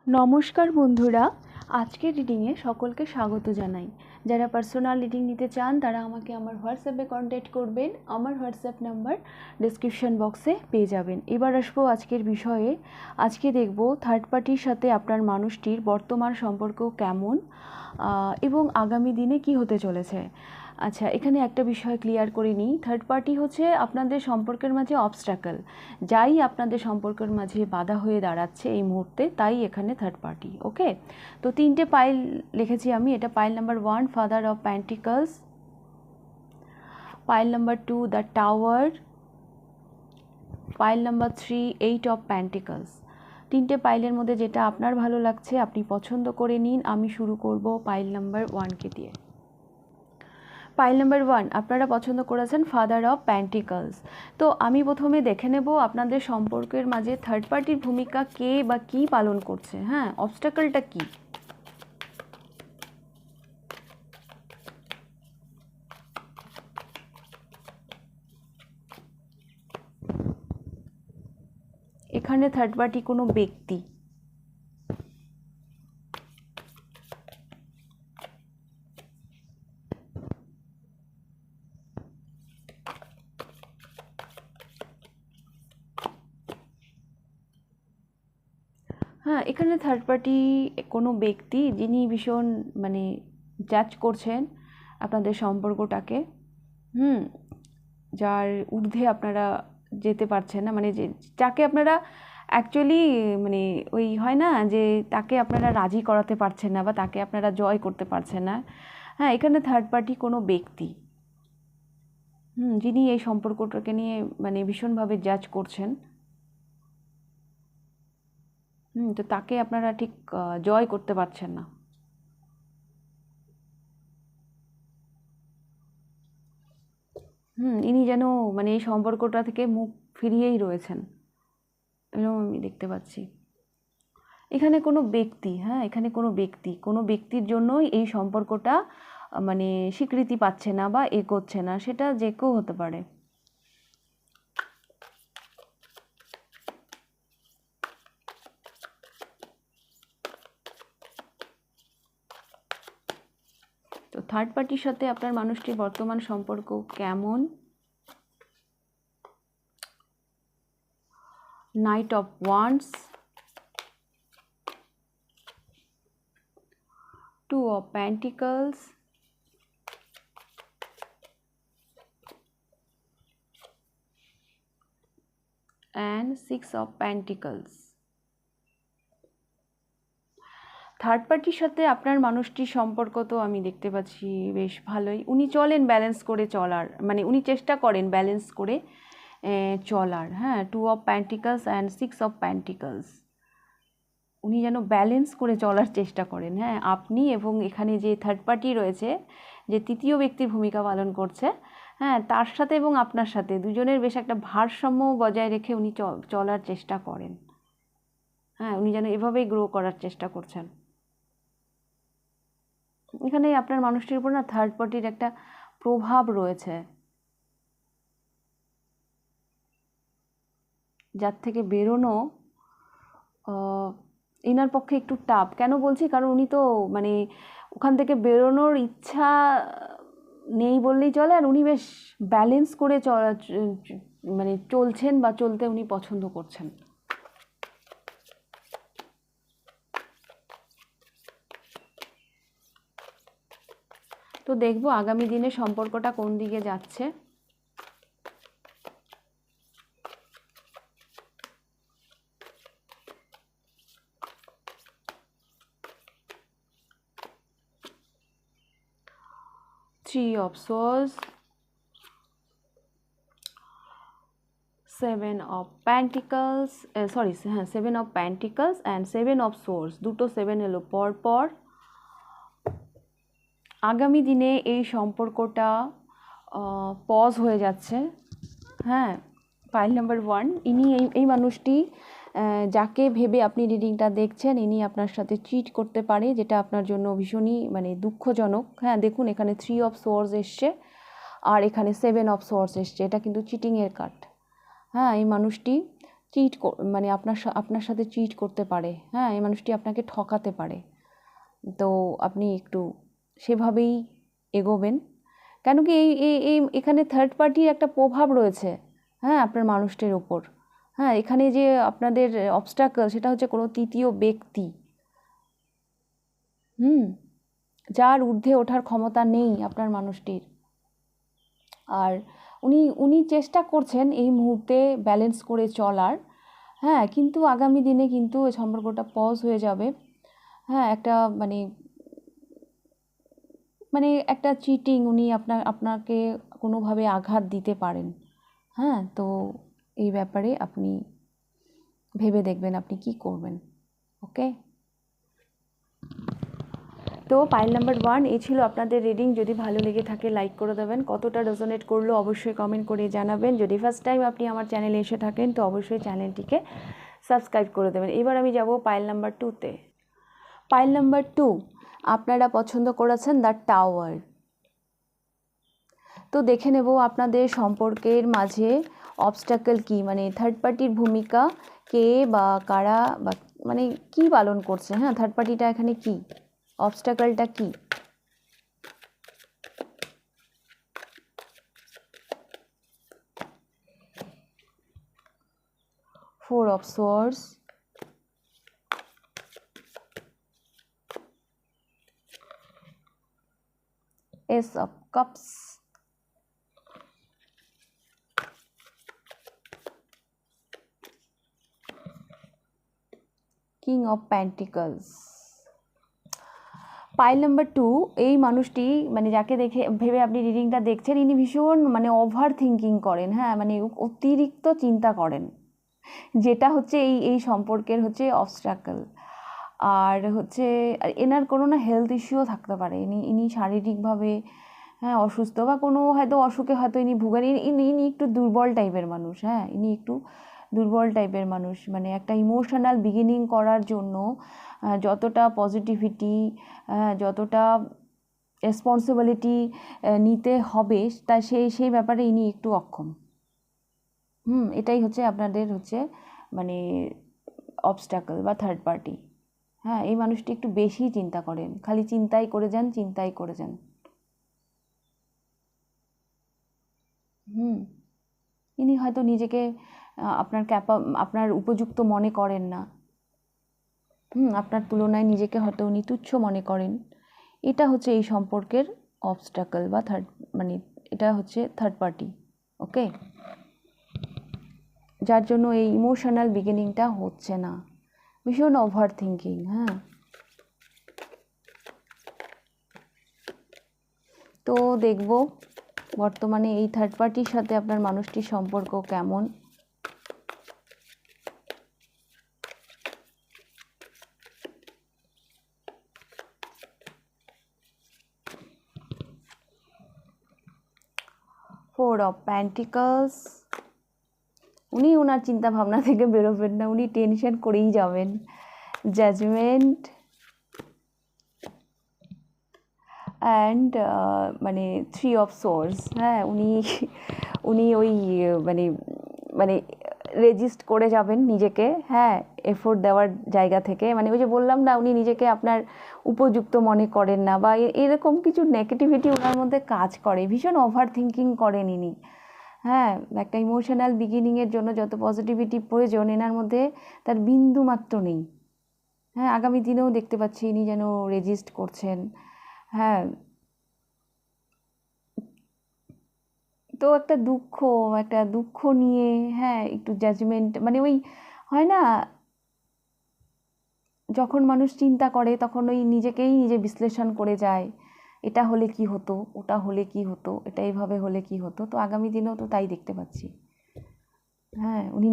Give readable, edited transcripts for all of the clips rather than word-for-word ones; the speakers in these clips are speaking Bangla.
নমস্কার বন্ধুরা, আজকের রিডিংয়ে সকলকে স্বাগত জানাই। যারা পার্সোনাল রিডিং নিতে চান তারা আমাকে আমার হোয়াটসঅ্যাপে কন্ট্যাক্ট করবেন। আমার হোয়াটসঅ্যাপ নাম্বার ডেসক্রিপশন বক্সে পেয়ে যাবেন। এবার আসবো আজকের বিষয়ে। আজকে দেখব থার্ড পার্টির সাথে আপনার মানুষটির বর্তমান সম্পর্ক কেমন এবং আগামী দিনে কি হতে চলেছে। আচ্ছা, এখানে একটা বিষয় ক্লিয়ার করে নিই। থার্ড পার্টি হচ্ছে আপনাদের সম্পর্কের মাঝে অবস্ট্যাকল, যাই আপনাদের সম্পর্কের মাঝে বাধা হয়ে দাঁড়াচ্ছে এই মুহূর্তে, তাই এখানে থার্ড পার্টি। ওকে, তো তিনটে পাইল লিখেছি আমি। এটা pile number 1 father of pentacles, pile number 2 the tower, pile number 3 8 of pentacles. তিনটে পাইলের মধ্যে যেটা আপনার ভালো লাগছে আপনি পছন্দ করে নিন। আমি শুরু করব পাইল নাম্বার 1কে দিয়ে। পাইল নাম্বার 1 আপনারা পছন্দ করেছেন ফাদার অফ পেন্টিকলস। তো আমি প্রথমে দেখে নেব আপনাদের সম্পর্কের মাঝে থার্ড পার্টির ভূমিকা কে বা কী পালন করছে। হ্যাঁ, অবস্টাকলটা কী। এখানে থার্ড পার্টি কোনো ব্যক্তি, হ্যাঁ এখানে থার্ড পার্টি কোনো ব্যক্তি যিনি ভীষণ জাজ করছেন আপনাদের সম্পর্কটাকে, যার ঊর্ধ্বে আপনারা যেতে পারছেন না, যে যাকে আপনারা অ্যাকচুয়ালি ওই হয় না যে তাকে আপনারা রাজি করাতে পারছেন না বা তাকে আপনারা জয় করতে পারছেন না। হ্যাঁ, এখানে থার্ড পার্টি কোনো ব্যক্তি যিনি এই সম্পর্কটাকে নিয়ে ভীষণভাবে জাজ করছেন। তো তাকে আপনারা ঠিক জয় করতে পারছেন না। ইনি যেন এই সম্পর্কটা থেকে মুখ ফিরিয়েই রয়েছেন, এরকম আমি দেখতে পাচ্ছি। এখানে কোনো ব্যক্তি, এখানে কোনো ব্যক্তির জন্যই এই সম্পর্কটা স্বীকৃতি পাচ্ছে না বা এগোচ্ছে না, সেটা যে কেউ হতে পারে। তো থার্ড পার্টির সাথে আপনার মানুষটির বর্তমান সম্পর্ক কেমন। Night of wands, 2 of Pentacles, and 6 of Pentacles. Third পার্টির সাথে আপনার মানুষটির সম্পর্ক তো আমি দেখতে পাচ্ছি বেশ ভালোই। উনি চলেন ব্যালেন্স করে চলার, উনি চেষ্টা করেন ব্যালেন্স করে চলার। হ্যাঁ, 2 of Pentacles and 6 of Pentacles, উনি যেন ব্যালেন্স করে চলার চেষ্টা করেন। হ্যাঁ, আপনি এবং এখানে যে থার্ড পার্টি রয়েছে, যে তৃতীয় ব্যক্তির ভূমিকা পালন করছে, হ্যাঁ তার সাথে এবং আপনার সাথে দুজনের বেশ একটা ভারসাম্য বজায় রেখে উনি চলার চেষ্টা করেন। হ্যাঁ, উনি যেন এভাবেই গ্রো করার চেষ্টা করছেন। এখানে আপনার মানুষটির উপর না থার্ড পার্টির একটা প্রভাব রয়েছে, যার থেকে বেরোনো এনার পক্ষে একটু টাফ। কেন বলছি, কারণ উনি তো ওখান থেকে বেরোনোর ইচ্ছা নেই বললেই চলে, আর উনি বেশ ব্যালেন্স করে চলছেন বা চলতে উনি পছন্দ করছেন। তো দেখবো আগামী দিনে সম্পর্কটা কোন দিকে যাচ্ছে। Three of Swords, 7 of Pentacles, 7 of Pentacles and 7 of Swords, দুটো 7 এলো পর পর। আগামী দিনে এই সম্পর্কটা পজ হয়ে যাচ্ছে। হ্যাঁ, পাইল নাম্বার 1, ইনি এই মানুষটি যাকে ভেবে আপনি রিডিংটা দেখছেন, ইনি আপনার সাথে চিট করতে পারে, যেটা আপনার জন্য ভীষণই দুঃখজনক। হ্যাঁ, দেখুন এখানে 3 of Swords এসছে আর এখানে 7 of Swords এসছে, এটা কিন্তু চিটিংয়ের কার্ড। হ্যাঁ, এই মানুষটি মানে আপনার সাথে চিট করতে পারে, হ্যাঁ, এই মানুষটি আপনাকে ঠকাতে পারে। তো আপনি একটু সেভাবেই এগোবেন, কেন কি এখানে থার্ড পার্টির একটা প্রভাব রয়েছে, হ্যাঁ, আপনার মানুষটির ওপর। হ্যাঁ, এখানে যে আপনাদের অবস্ট্যাকল সেটা হচ্ছে কোনো তৃতীয় ব্যক্তি, যার ঊর্ধ্বে ওঠার ক্ষমতা নেই আপনার মানুষটির। আর উনি চেষ্টা করছেন এই মুহূর্তে ব্যালেন্স করে চলার, হ্যাঁ, কিন্তু আগামী দিনে কিন্তু এই সম্পর্কটা পজ হয়ে যাবে। হ্যাঁ, একটা মানে একটা চিটিং, উনি আপনাকে কোনোভাবে আঘাত দিতে পারেন। হ্যাঁ, তো এই ব্যাপারে আপনি ভেবে দেখবেন আপনি কি করবেন। ওকে, তো পাইল নাম্বার 1 এই ছিল আপনাদের রিডিং। যদি ভালো লেগে থাকে লাইক করে দেবেন, কতটা রেজোনেট করলো অবশ্যই কমেন্ট করে জানাবেন। যদি ফার্স্ট টাইম আপনি আমার চ্যানেলে এসে থাকেন তো অবশ্যই চ্যানেলটিকে সাবস্ক্রাইব করে দেবেন। এবার আমি যাব পাইল নাম্বার 2তে। পাইল নাম্বার 2 আপনারা পছন্দ করেছেন দ্য টাওয়ার। তো দেখে নেব আপনাদের সম্পর্কের মাঝে অবস্ট্যাকল কি, মানে থার্ড পার্টির ভূমিকা কে বা কারা বা মানে কি পালন করছে। হ্যাঁ, থার্ড পার্টিটা এখানে কি, অবস্ট্যাকলটা কি। Four of Swords, Ace of Cups, King of Pentacles। Pile number 2 এই মানুষটি মানে যাকে ভেবে আপনি রিডিংটা দেখছেন, ইনি ভীষণ মানে ওভার থিঙ্কিং করেন। হ্যাঁ, মানে অতিরিক্ত চিন্তা করেন, যেটা হচ্ছে এই সম্পর্কের হচ্ছে অবস্ট্রাকল। আর হচ্ছে এনার কোনো না হেলথ ইস্যুও থাকতে পারে, ইনি শারীরিকভাবে হ্যাঁ অসুস্থ বা কোনো হয়তো অসুখে হয়তো ইনি ভুগেন। ইনি একটু দুর্বল টাইপের মানুষ। হ্যাঁ, ইনি একটু দুর্বল টাইপের মানুষ, মানে একটা ইমোশনাল বিগিনিং করার জন্য যতটা পজিটিভিটি, যতটা রেসপন্সিবিলিটি নিতে হবে তা সেই ব্যাপারে ইনি একটু অক্ষম। এটাই হচ্ছে আপনাদের হচ্ছে মানে অবস্ট্যাকল বা থার্ড পার্টি। হ্যাঁ, এই মানুষটি একটু বেশি চিন্তা করেন, খালি চিন্তাই করে যান, চিন্তাই করে যান। ইনি হয়তো নিজেকে আপনার উপযুক্ত মনে করেন না। আপনার তুলনায় নিজেকে হয়তো উনি তুচ্ছ মনে করেন। এটা হচ্ছে এই সম্পর্কের অবস্ট্যাকল বা মানে এটা হচ্ছে থার্ড পার্টি। ওকে, যার জন্য এই ইমোশনাল বিগিনিংটা হচ্ছে না, ভীষণ ওভার থিঙ্কিং। হ্যাঁ, তো দেখব বর্তমানে এই থার্ড পার্টির সাথে আপনার মানুষটির সম্পর্ক কেমন। ফোর অফ পেন্টিকলস, উনি ওনার চিন্তা ভাবনা থেকে বেরোবেন না, উনি টেনশন করেই যাবেন। জাজমেন্ট অ্যান্ড মানে 3 অফ সোর্স। হ্যাঁ, উনি ওই মানে মানে রেজিস্ট করে যাবেন নিজেকে, হ্যাঁ, এফোর্ট দেওয়ার জায়গা থেকে। মানে ওই যে বললাম না, উনি নিজেকে আপনার উপযুক্ত মনে করেন না বা এরকম কিছু নেগেটিভিটি ওনার মধ্যে কাজ করে, ভীষণ ওভার থিঙ্কিং করেন ইনি। হ্যাঁ, একটা ইমোশনাল বিগিনিংয়ের জন্য যত পজিটিভিটি প্রয়োজন এনার মধ্যে তার বিন্দু মাত্র নেই। হ্যাঁ, আগামী দিনেও দেখতে পাচ্ছি ইনি যেন রেজিস্ট করছেন। হ্যাঁ, তো একটা দুঃখ নিয়ে, হ্যাঁ, একটু জাজমেন্ট, মানে ওই হয় না, যখন মানুষ চিন্তা করে তখন ওই নিজে বিশ্লেষণ করে যায়, এটা হলে কি হতো, ওটা হলে কি হতো, এটা এইভাবে হলে কি হতো। তো আগামী দিনেও তো তাই দেখতে পাচ্ছি। হ্যাঁ, উনি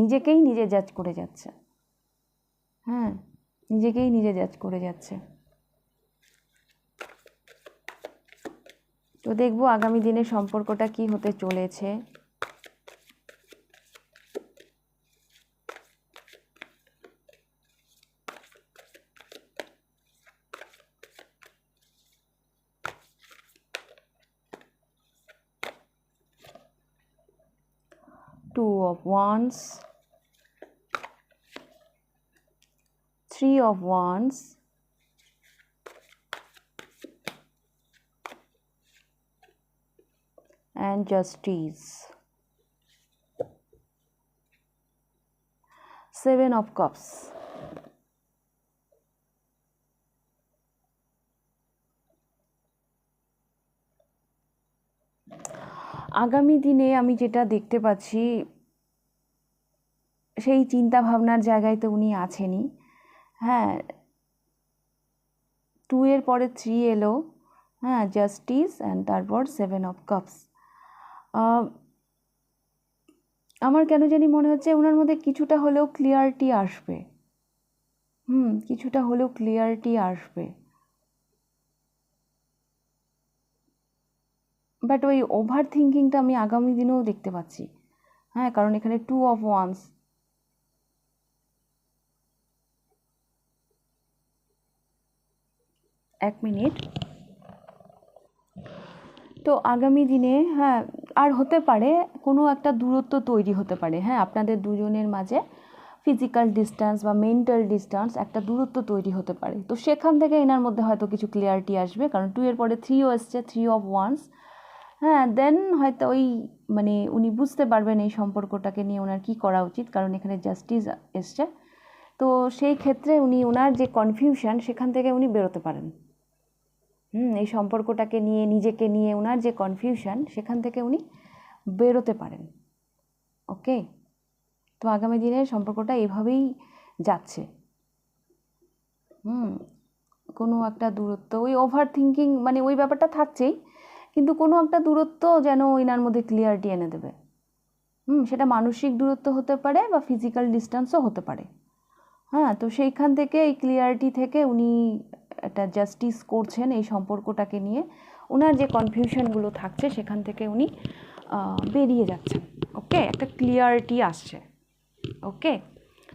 নিজেকেই নিজে জাজ করে যাচ্ছে। হ্যাঁ, নিজেকেই নিজে জাজ করে যাচ্ছে। তো দেখবো আগামী দিনে সম্পর্কটা কি হতে চলেছে। 2 of wands, 3 of wands, and justice, 7 of cups. আগামী দিনে আমি যেটা দেখতে পাচ্ছি সেই চিন্তা ভাবনার জায়গায় তো উনি আছেনই। হ্যাঁ, 2 এর পরে 3 এলো, হ্যাঁ, জাস্টিস অ্যান্ড তারপর 7 অফ কাপস। আমার কেন জানি মনে হচ্ছে ওনার মধ্যে কিছুটা হলেও ক্লিয়ারিটি আসবে। কিছুটা হলেও ক্লিয়ারিটি আসবে, বাট ওই ওভার থিঙ্কিংটা আমি আগামী দিনেও দেখতে পাচ্ছি। হ্যাঁ, কারণ এখানে 2 অফ ওয়ান্স, এক মিনিট। তো আগামী দিনে হ্যাঁ, আর হতে পারে কোনো একটা দূরত্ব তৈরি হতে পারে। হ্যাঁ, আপনাদের দুজনের মাঝে ফিজিক্যাল ডিস্ট্যান্স বা মেন্টাল ডিস্ট্যান্স, একটা দূরত্ব তৈরি হতে পারে। তো সেখান থেকে এনার মধ্যে হয়তো কিছু ক্লিয়ারিটি আসবে, কারণ 2 এর পরে 3ও এসছে, 3 অফ ওয়ান্স। হ্যাঁ, দেন হয়তো ওই মানে উনি বুঝতে পারবেন এই সম্পর্কটাকে নিয়ে ওনার কী করা উচিত, কারণ এখানে জাস্টিস এসছে। তো সেই ক্ষেত্রে উনি ওনার যে কনফিউশন সেখান থেকে উনি বেরোতে পারেন। এই সম্পর্কটাকে নিয়ে, নিজেকে নিয়ে ওনার যে কনফিউশন সেখান থেকে উনি বেরোতে পারেন। ওকে, তো আগামী দিনের সম্পর্কটা এভাবেই যাচ্ছে। কোনো একটা দূরত্ব, ওই ওভার থিঙ্কিং মানে ওই ব্যাপারটা থাকছেই, কিন্তু কোনো একটা দূরত্ব যেন এনার মধ্যে ক্লিয়ারিটি এনে দেবে। সেটা মানসিক দূরত্ব হতে পারে বা ফিজিক্যাল ডিস্টেন্সও হতে পারে। হ্যাঁ, তো সেইখান থেকে এই ক্লিয়ারিটি থেকে উনি একটা জাস্টিস করছেন এই সম্পর্কটাকে নিয়ে। ওনার যে কনফিউশনগুলো থাকছে সেখান থেকে উনি বেরিয়ে যাচ্ছেন। ওকে, একটা ক্লিয়ারিটি আসছে। ওকে,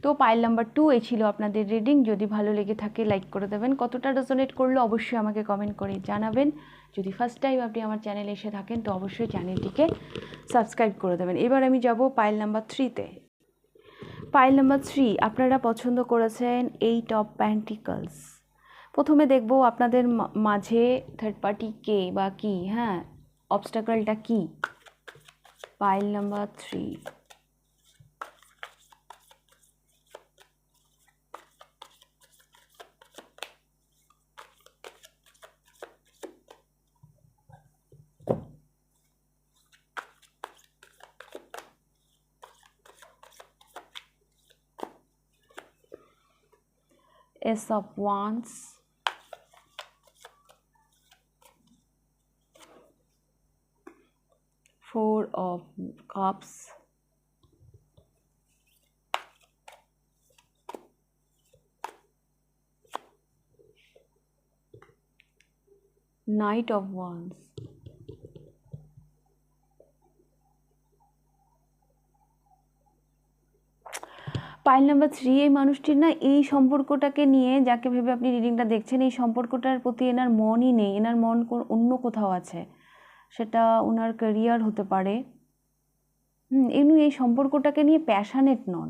তো পাইল নাম্বার 2 এই ছিল আপনাদের রিডিং। যদি ভালো লেগে থাকে লাইক করে দেবেন, কতটা রেজোনেট করলো অবশ্যই আমাকে কমেন্ট করে জানাবেন। যদি ফার্স্ট টাইম আপনি আমার চ্যানেলে এসে থাকেন তো অবশ্যই চ্যানেলটিকে সাবস্ক্রাইব করে দেবেন। এবার আমি যাব পাইল নাম্বার 3-তে। পাইল নাম্বার 3 আপনারা পছন্দ করেছেন 8 অফ পেন্টিকলস। প্রথমে দেখব আপনাদের মাঝে থার্ড পার্টি কে বা কি, হ্যাঁ, অবস্টাকলটা কি। Pile number 3, Ace of Wands, Four of Cups, Knight of Wands, pile number 3 এই মানুষটির না এই সম্পর্কটাকে নিয়ে, যাকে ভেবে আপনি রিডিংটা দেখছেন, এই সম্পর্কটার প্রতি এনার মনই নেই। এনার মন অন্য কোথাও আছে, সেটা ওনার ক্যারিয়ার হতে পারে। এমনি এই সম্পর্কটাকে নিয়ে প্যাশনেট নন।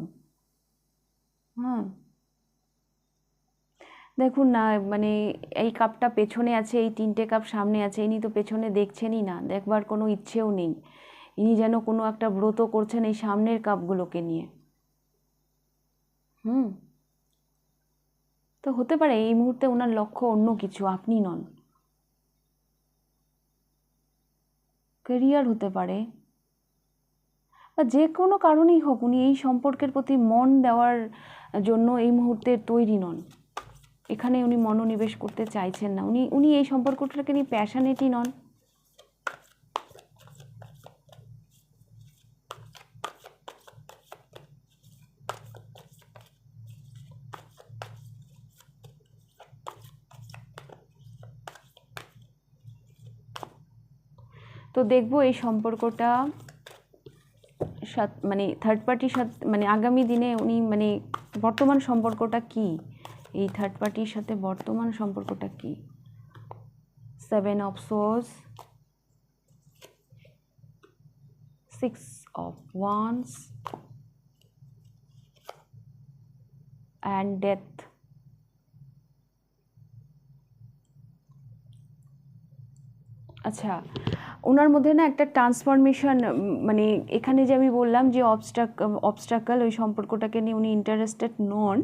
দেখুন না, মানে এই কাপটা পেছনে আছে, এই 3টে কাপ সামনে আছে, ইনি তো পেছনে দেখছেনই না, দেখবার কোনো ইচ্ছেও নেই। ইনি যেন কোনো একটা ব্রত করছেন এই সামনের কাপগুলোকে নিয়ে। তো হতে পারে এই মুহূর্তে ওনার লক্ষ্য অন্য কিছু, আপনি নন। ক্যারিয়ার হতে পারে, বা যে কোনো কারণেই হোক উনি এই সম্পর্কের প্রতি মন দেওয়ার জন্য এই মুহূর্তে তৈরি নন। এখানে উনি মনোনিবেশ করতে চাইছেন না। উনি এই সম্পর্কটাকে নিয়ে প্যাশনেটই নন। তো দেখব এই সম্পর্কটা মানে থার্ড পার্টির সাথে, মানে আগামী দিনে উনি মানে বর্তমান সম্পর্কটা কি, এই থার্ড পার্টির সাথে বর্তমান সম্পর্কটা কি। 7 of swords, 6 of Wands and Death. আচ্ছা, ওনার মধ্যে না একটা ট্রান্সফরমেশন, মানে এখানে যে আমি বললাম যে অবস্ট্রাকল ওই সম্পর্কটাকে নিয়ে উনি ইন্টারেস্টেড নন,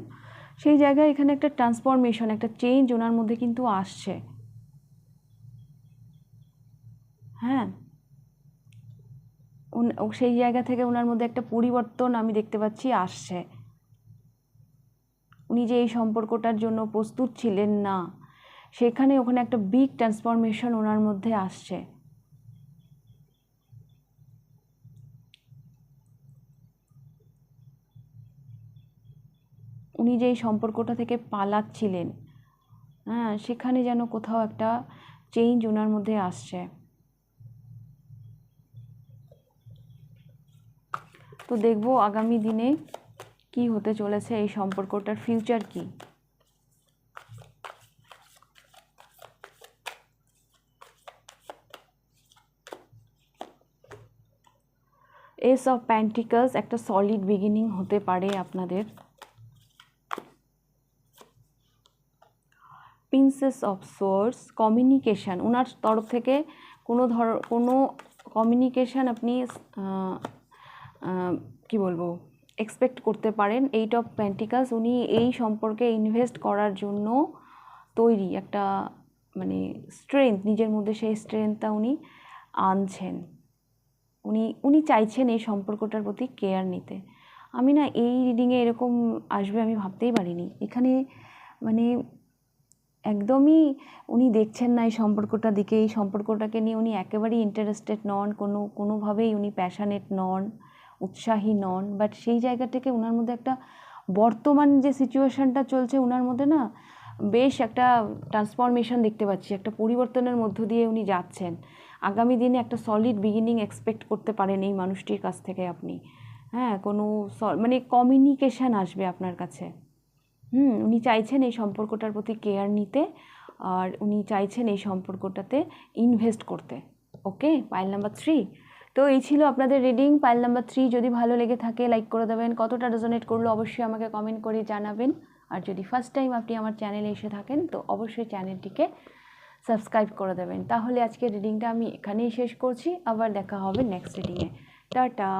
সেই জায়গায় এখানে একটা ট্রান্সফরমেশন, একটা চেঞ্জ ওনার মধ্যে কিন্তু আসছে। হ্যাঁ, সেই জায়গা থেকে ওনার মধ্যে একটা পরিবর্তন আমি দেখতে পাচ্ছি আসছে। উনি যে এই সম্পর্কটার জন্য প্রস্তুত ছিলেন না, সেখানে ওখানে একটা বিগ ট্রান্সফরমেশন ওনার মধ্যে আসছে। উনি যে এই সম্পর্কটা থেকে পালাচ্ছিলেন, হ্যাঁ, সেখানে যেন কোথাও একটা চেঞ্জ ওনার মধ্যে আসছে। তো দেখবো আগামী দিনে কি হতে চলেছে, এই সম্পর্কটার ফিউচার কি। এস অফ প্যান্টিকলস, একটা সলিড বিগিনিং হতে পারে আপনাদের। প্রিন্সেস অফ সোর্স, কমিউনিকেশান, ওনার তরফ থেকে কোনো কমিউনিকেশান আপনি কি বলবো এক্সপেক্ট করতে পারেন। এইট অফ প্যান্টিকলস, উনি এই সম্পর্কে ইনভেস্ট করার জন্য তৈরি, একটা মানে স্ট্রেংথ, নিজের মধ্যে সেই স্ট্রেংথটা উনি আনছেন। উনি চাইছেন এই সম্পর্কটার প্রতি কেয়ার নিতে। আমি না এই রিডিংয়ে এরকম আসবে আমি ভাবতেই পারিনি। এখানে মানে একদমই উনি দেখছেন না এই সম্পর্কটার দিকে, এই সম্পর্কটাকে নিয়ে উনি একেবারেই ইন্টারেস্টেড নন, কোনোভাবেই উনি প্যাশনেট নন, উৎসাহী নন। বাট সেই জায়গা থেকে ওনার মধ্যে একটা বর্তমান যে সিচুয়েশানটা চলছে, ওনার মধ্যে না বেশ একটা ট্রান্সফরমেশন দেখতে পাচ্ছি, একটা পরিবর্তনের মধ্য দিয়ে উনি যাচ্ছেন। আগামী দিনে একটা সলিড বিগিনিং এক্সপেক্ট করতে পারেন এই মানুষটির কাছ থেকে আপনি। হ্যাঁ, কোনো মানে কমিউনিকেশান আসবে আপনার কাছে। উনি চাইছেন এই সম্পর্কটার প্রতি কেয়ার নিতে, আর উনি চাইছেন এই সম্পর্কটাতে ইনভেস্ট করতে। ওকে, পাইল নাম্বার 3। তো এই ছিল আপনাদের রিডিং। পাইল নাম্বার 3 যদি ভালো লেগে থাকে লাইক করে দেবেন, কতটা রেজোনেট করলো অবশ্যই আমাকে কমেন্ট করে জানাবেন। আর যদি ফার্স্ট টাইম আপনি আমার চ্যানেলে এসে থাকেন তো অবশ্যই চ্যানেলটিকে সাবস্ক্রাইব করে দেবেন। তাহলে আজকে রিডিংটা আমি এখানেই শেষ করছি, আবার দেখা হবে নেক্সট রিডিংয়ে। টাটা।